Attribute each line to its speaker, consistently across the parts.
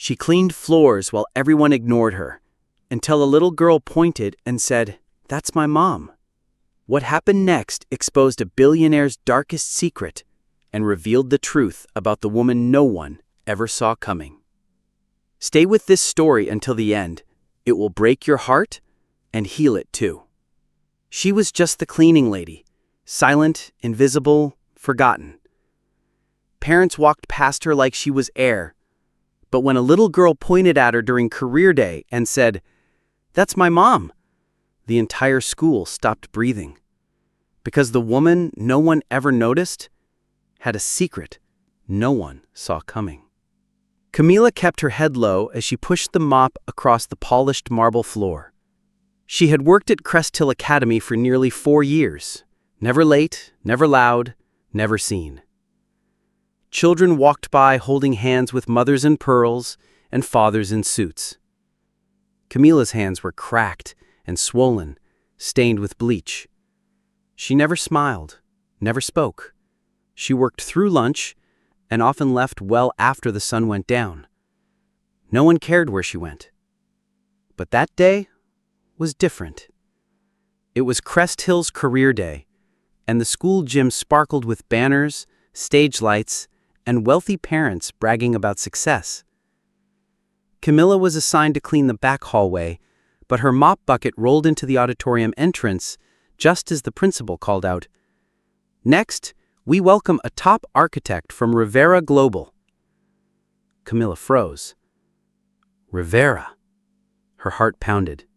Speaker 1: She cleaned floors while everyone ignored her, until a little girl pointed and said, "That's my mom." What happened next exposed a billionaire's darkest secret and revealed the truth about the woman no one ever saw coming. Stay with this story until the end. It will break your heart and heal it too. She was just the cleaning lady, silent, invisible, forgotten. Parents walked past her like she was air, but when a little girl pointed at her during career day and said, "That's my mom," the entire school stopped breathing. Because the woman no one ever noticed had a secret no one saw coming. Camila kept her head low as she pushed the mop across the polished marble floor. She had worked at Crest Hill Academy for nearly 4 years. Never late, never loud, never seen. Children walked by holding hands with mothers in pearls and fathers in suits. Camila's hands were cracked and swollen, stained with bleach. She never smiled, never spoke. She worked through lunch and often left well after the sun went down. No one cared where she went. But that day was different. It was Crest Hill's career day, and the school gym sparkled with banners, stage lights, and wealthy parents bragging about success. Camila was assigned to clean the back hallway, but her mop bucket rolled into the auditorium entrance just as the principal called out, "Next, we welcome a top architect from Rivera Global." Camila froze. Rivera. Her heart pounded.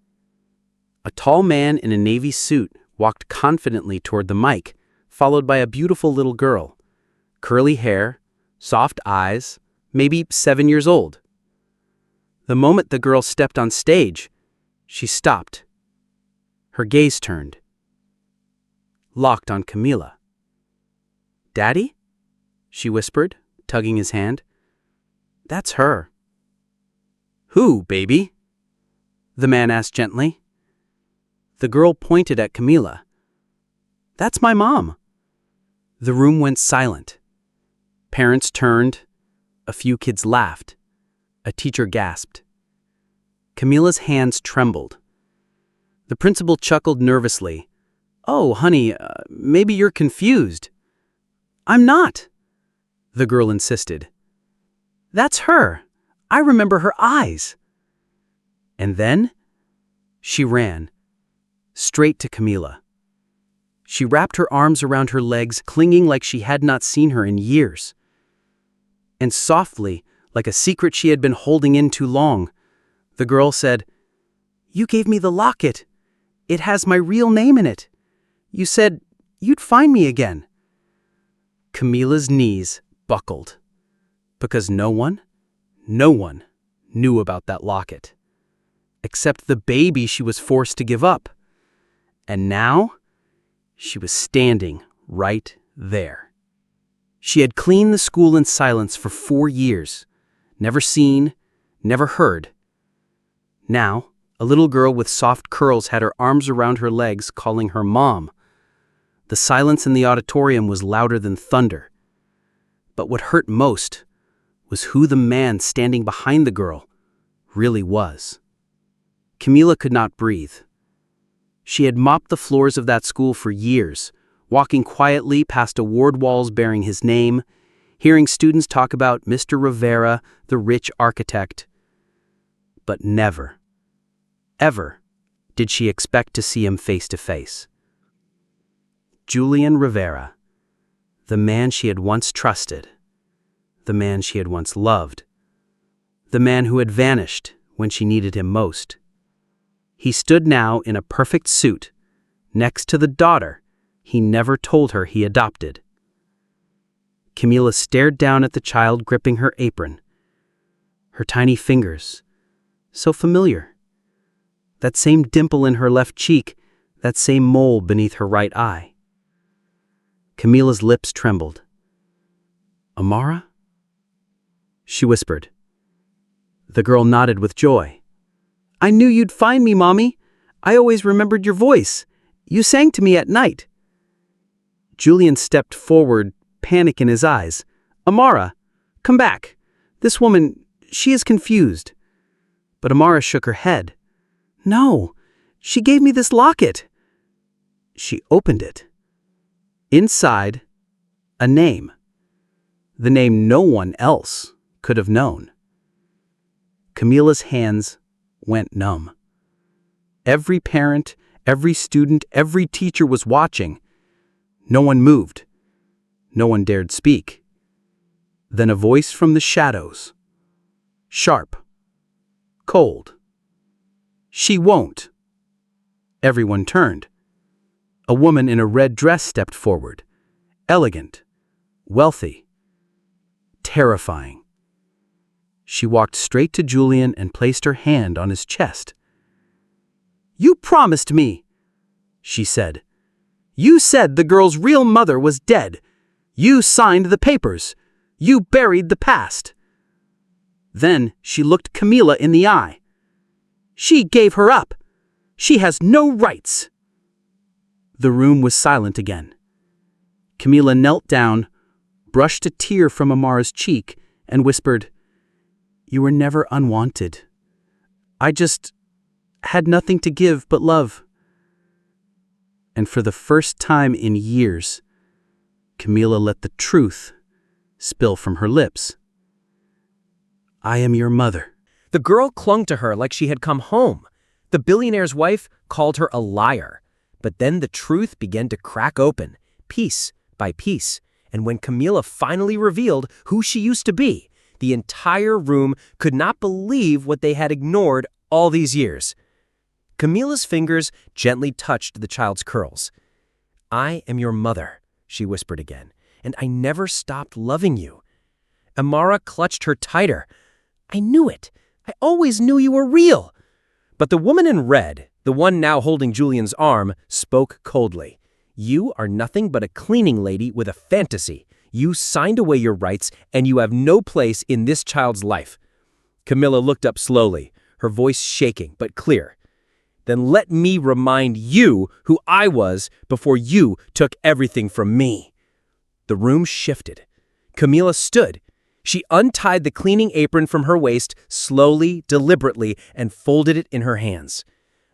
Speaker 1: A tall man in a navy suit walked confidently toward the mic, followed by a beautiful little girl. Curly hair, soft eyes, maybe 7 years old. The moment the girl stepped on stage, she stopped. Her gaze turned, locked on Camila. "Daddy?" she whispered, tugging his hand. "That's her." "Who, baby?" the man asked gently. The girl pointed at Camila. "That's my mom." The room went silent. Parents turned. A few kids laughed. A teacher gasped. Camila's hands trembled. The principal chuckled nervously. "Oh, honey, maybe you're confused." "I'm not," the girl insisted. "That's her. I remember her eyes." And then she ran, straight to Camila. She wrapped her arms around her legs, clinging like she had not seen her in years. And softly, like a secret she had been holding in too long, the girl said, "You gave me the locket. It has my real name in it. You said you'd find me again." Camila's knees buckled, because no one knew about that locket, except the baby she was forced to give up. And now, she was standing right there. She had cleaned the school in silence for 4 years, never seen, never heard. Now, a little girl with soft curls had her arms around her legs, calling her mom. The silence in the auditorium was louder than thunder. But what hurt most was who the man standing behind the girl really was. Camila could not breathe. She had mopped the floors of that school for years, walking quietly past award walls bearing his name, hearing students talk about Mr. Rivera, the rich architect. But never, ever did she expect to see him face to face. Julian Rivera, the man she had once trusted, the man she had once loved, the man who had vanished when she needed him most. He stood now in a perfect suit, next to the daughter he never told her he adopted. Camila stared down at the child gripping her apron. Her tiny fingers, so familiar. That same dimple in her left cheek, that same mole beneath her right eye. Camila's lips trembled. "Amara?" she whispered. The girl nodded with joy. "I knew you'd find me, Mommy. I always remembered your voice. You sang to me at night." Julian stepped forward, panic in his eyes. "Amara, come back. This woman, she is confused." But Amara shook her head. "No, she gave me this locket." She opened it. Inside, a name. The name no one else could have known. Camila's hands went numb. Every parent, every student, every teacher was watching. No one moved. No one dared speak. Then a voice from the shadows. Sharp. Cold. "She won't." Everyone turned. A woman in a red dress stepped forward. Elegant. Wealthy. Terrifying. She walked straight to Julian and placed her hand on his chest. "You promised me," she said. "You said the girl's real mother was dead. You signed the papers. You buried the past." Then she looked Camila in the eye. "She gave her up. She has no rights." The room was silent again. Camila knelt down, brushed a tear from Amara's cheek, and whispered, "You were never unwanted. I just had nothing to give but love." And for the first time in years, Camila let the truth spill from her lips. "I am your mother."
Speaker 2: The girl clung to her like she had come home. The billionaire's wife called her a liar. But then the truth began to crack open, piece by piece. And when Camila finally revealed who she used to be, the entire room could not believe what they had ignored all these years. Camila's fingers gently touched the child's curls. "I am your mother," she whispered again, "and I never stopped loving you." Amara clutched her tighter. "I knew it. I always knew you were real." But the woman in red, the one now holding Julian's arm, spoke coldly. "You are nothing but a cleaning lady with a fantasy. You signed away your rights, and you have no place in this child's life." Camila looked up slowly, her voice shaking but clear. "Then let me remind you who I was before you took everything from me." The room shifted. Camila stood. She untied the cleaning apron from her waist, slowly, deliberately, and folded it in her hands.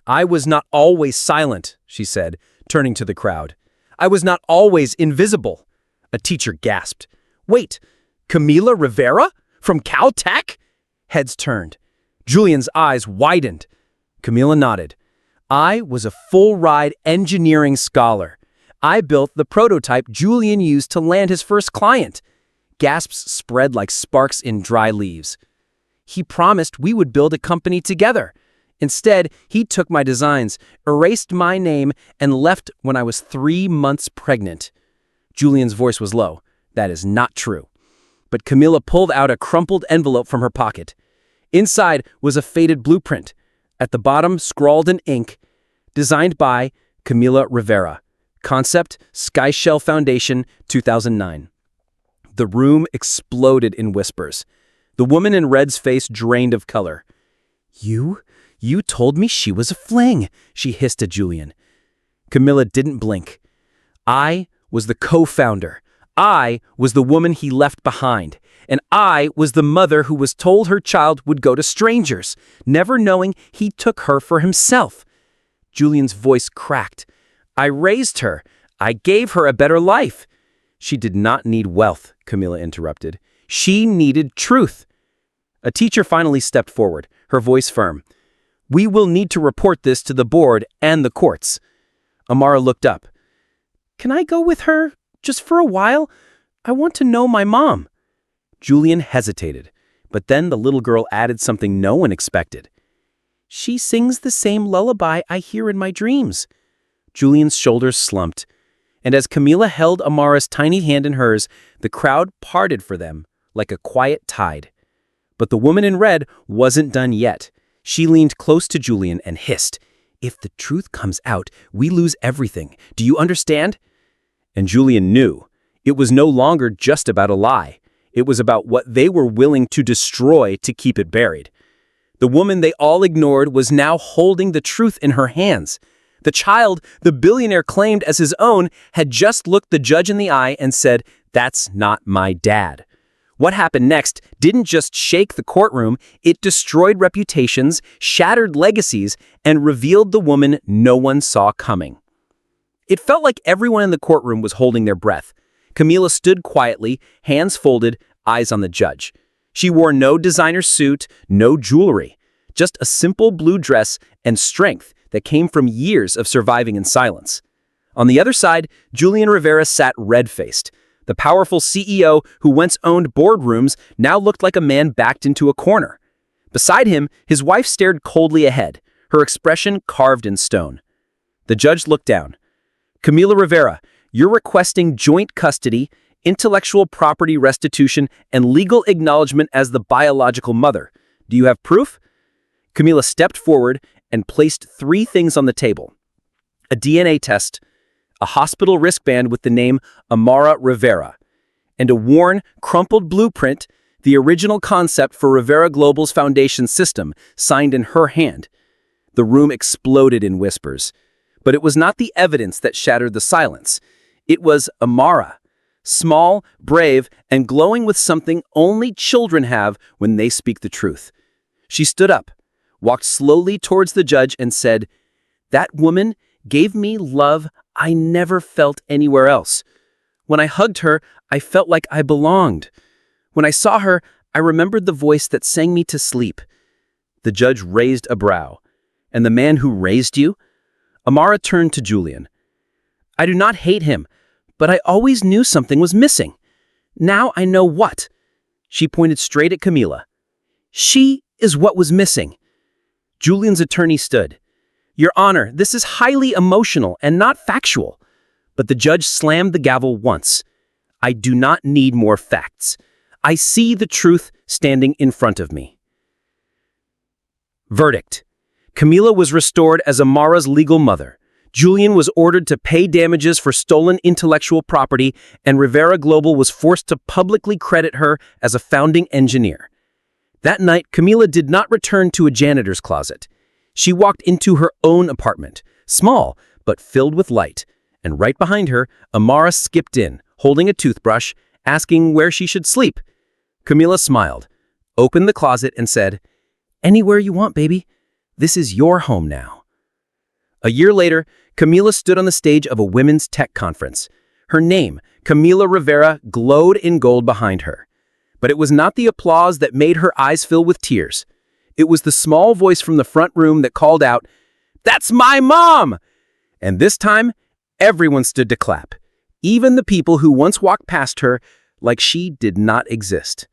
Speaker 2: "I was not always silent," she said, turning to the crowd. "I was not always invisible." A teacher gasped. "Wait, Camila Rivera? From Caltech?" Heads turned. Julian's eyes widened. Camila nodded. "I was a full-ride engineering scholar. I built the prototype Julian used to land his first client." Gasps spread like sparks in dry leaves. "He promised we would build a company together. Instead, he took my designs, erased my name, and left when I was 3 months pregnant." Julian's voice was low. "That is not true." But Camila pulled out a crumpled envelope from her pocket. Inside was a faded blueprint. At the bottom, scrawled in ink, "Designed by Camila Rivera. Concept, Sky Shell Foundation, 2009. The room exploded in whispers. The woman in red's face drained of color. You told me she was a fling," she hissed at Julian. Camila didn't blink. "I was the co-founder. I was the woman he left behind. And I was the mother who was told her child would go to strangers, never knowing he took her for himself." Julian's voice cracked. "I raised her. I gave her a better life." "She did not need wealth," Camila interrupted. "She needed truth." A teacher finally stepped forward, her voice firm. "We will need to report this to the board and the courts." Amara looked up. "Can I go with her, just for a while? I want to know my mom." Julian hesitated, but then the little girl added something no one expected. "She sings the same lullaby I hear in my dreams." Julian's shoulders slumped, and as Camila held Amara's tiny hand in hers, the crowd parted for them like a quiet tide. But the woman in red wasn't done yet. She leaned close to Julian and hissed, "If the truth comes out, we lose everything. Do you understand?" And Julian knew. It was no longer just about a lie. It was about what they were willing to destroy to keep it buried. The woman they all ignored was now holding the truth in her hands. The child the billionaire claimed as his own had just looked the judge in the eye and said, "That's not my dad." What happened next didn't just shake the courtroom, it destroyed reputations, shattered legacies, and revealed the woman no one saw coming. It felt like everyone in the courtroom was holding their breath. Camila stood quietly, hands folded, eyes on the judge. She wore no designer suit, no jewelry, just a simple blue dress and strength that came from years of surviving in silence. On the other side, Julian Rivera sat red-faced. The powerful CEO who once owned boardrooms now looked like a man backed into a corner. Beside him, his wife stared coldly ahead, her expression carved in stone. The judge looked down. Camila Rivera, you're requesting joint custody, intellectual property restitution, and legal acknowledgement as the biological mother. Do you have proof? Camila stepped forward and placed 3 things on the table: a DNA test, a hospital wristband with the name Amara Rivera, and a worn, crumpled blueprint, the original concept for Rivera Global's foundation system, signed in her hand. The room exploded in whispers. But it was not the evidence that shattered the silence. It was Amara, small, brave, and glowing with something only children have when they speak the truth. She stood up, walked slowly towards the judge, and said, "That woman gave me love I never felt anywhere else. When I hugged her, I felt like I belonged. When I saw her, I remembered the voice that sang me to sleep." The judge raised a brow. "And the man who raised you?" Amara turned to Julian. "I do not hate him, but I always knew something was missing. Now I know what." She pointed straight at Camila. "She is what was missing." Julian's attorney stood. "Your Honor, this is highly emotional and not factual." But the judge slammed the gavel once. "I do not need more facts. I see the truth standing in front of me." Verdict. Camila was restored as Amara's legal mother. Julian was ordered to pay damages for stolen intellectual property, and Rivera Global was forced to publicly credit her as a founding engineer. That night, Camila did not return to a janitor's closet. She walked into her own apartment, small but filled with light, and right behind her, Amara skipped in, holding a toothbrush, asking where she should sleep. Camila smiled, opened the closet, and said, "Anywhere you want, baby. This is your home now." A year later, Camila stood on the stage of a women's tech conference. Her name, Camila Rivera, glowed in gold behind her. But it was not the applause that made her eyes fill with tears. It was the small voice from the front room that called out, "That's my mom!" And this time, everyone stood to clap, even the people who once walked past her like she did not exist.